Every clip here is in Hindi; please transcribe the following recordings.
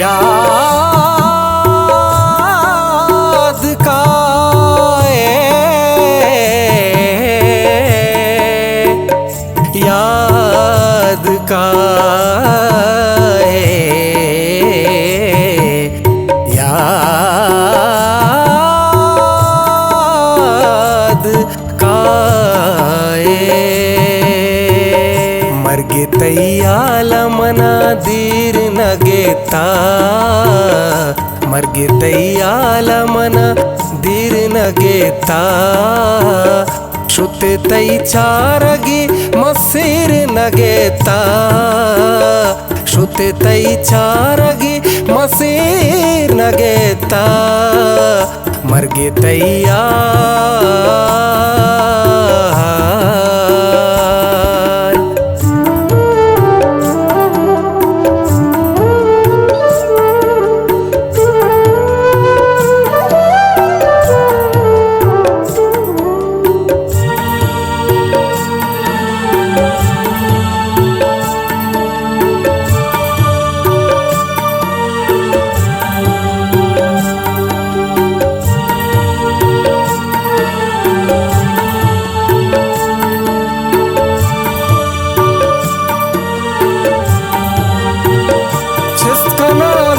याद का याद का याद का मर्गे तैयाला मना दीर नगेता मर्गे तैयाला मना दीर नगेता शुते तै चारगी मसीर नगेता शुते तै चारगी मसीर नगेता मर्गे तैयार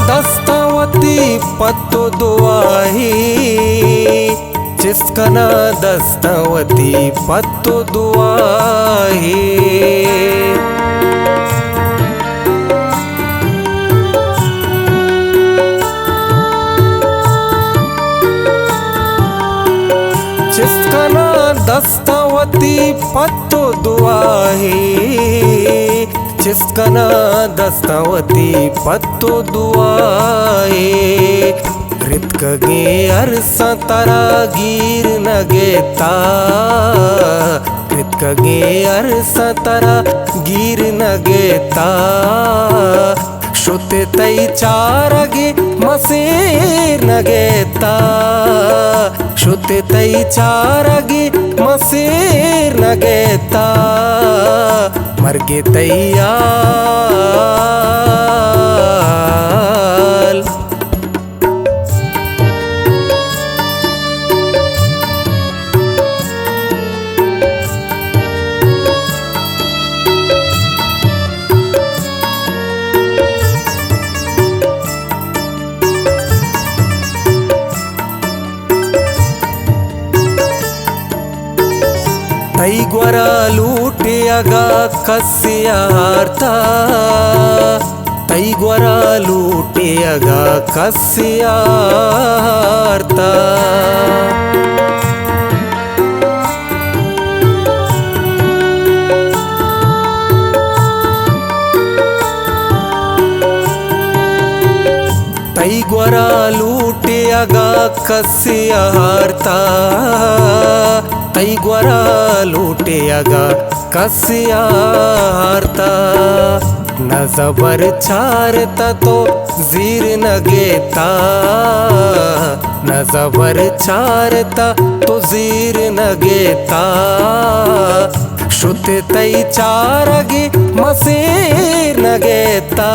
दस्तावती पत्तो दुआही जिसकना दस्तावती पत्तो दुआही जिसकना दस्तावती पत्तो दुआही जिसकना दस्तावती पत्तो दुआए रितकगे अरसा तारा गिर नगेता रितकगे अरसा तारा गिर नगेता शुते तै चारगे मसीर नगेता शुते तै चारगे मसीर नगेता मर्गे तैयार तै ग्वरा लूटियागा कस्यार्ता तै ग्वरा लूटियागा कस्यार्ता तै ग्वरा लूटियागा कस्यार्ता तै ग्वरा लूटियागा कस्यार्ता न जबर चारता तो जीर नगेता न जबर चारता तो जीर नगेता शुते तै चारगे मसीर नगेता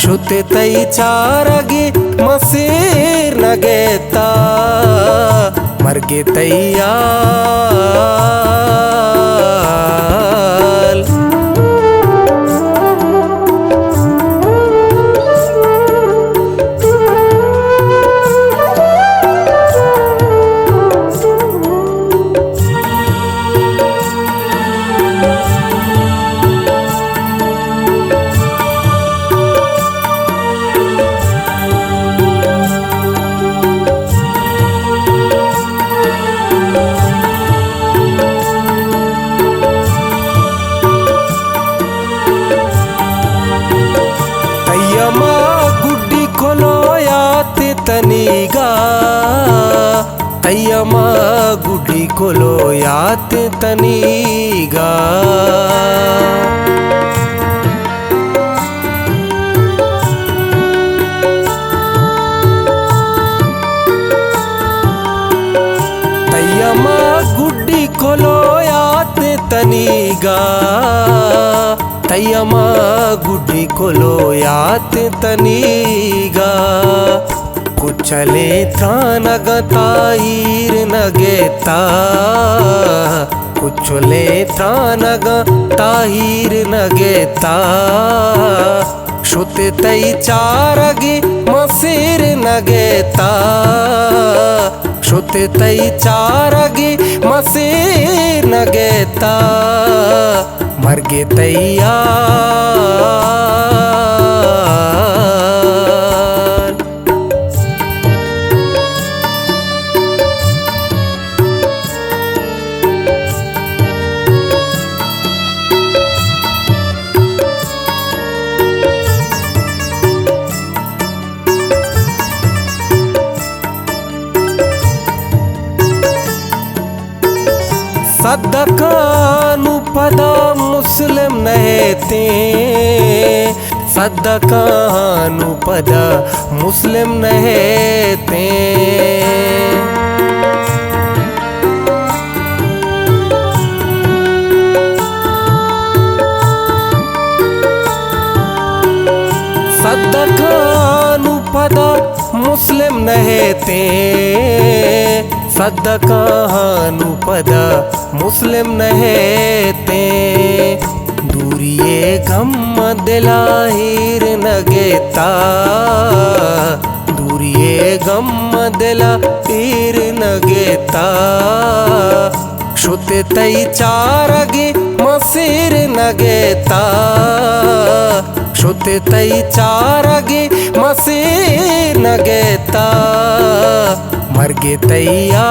शुते तै चारगे मसीर नगेता मर्गे तैयार तनीगा तैयमा गुडी कोलो यात तनीगा तैयमा गुडी कोलो यात तनीगा ತಯ್ಯಮ ಗುಡ್ಡಿಕೊಲೋ ಯಾತೆ ತನೀಗ ಕುಚ್ಚಲೆ ತಾನಗ ತಾಯಿರ್ ನಗೆತಾ ಕುಚ್ಚಲೆ ತಾನಗ ತಾಹಿರ್ ನಗೆತಾ ಶುತೆ ತೈ ಚಾರಗಿ ಮಸೀರ್ ನಗೆತಾ ಶುತೆ ತೈ ಚಾರಗಿ ಮಸೀರ್ ನಗೆತಾ ಮರ್ಗೆ ತಯ್ಯಾ सदकानु पदा मुस्लिम नहते सदकानु पदा मुस्लिम नहते सदकानु पदा मुस्लिम नहते सदकानु पदा मुस्लिम नहते दूरिये गम दिलाहिर नगेता दूरिये गम दिलाहिर नगेता शुते तई चारगे मसीर नगेता शुते तई चारगे मसीर नगेता मर्गे तैया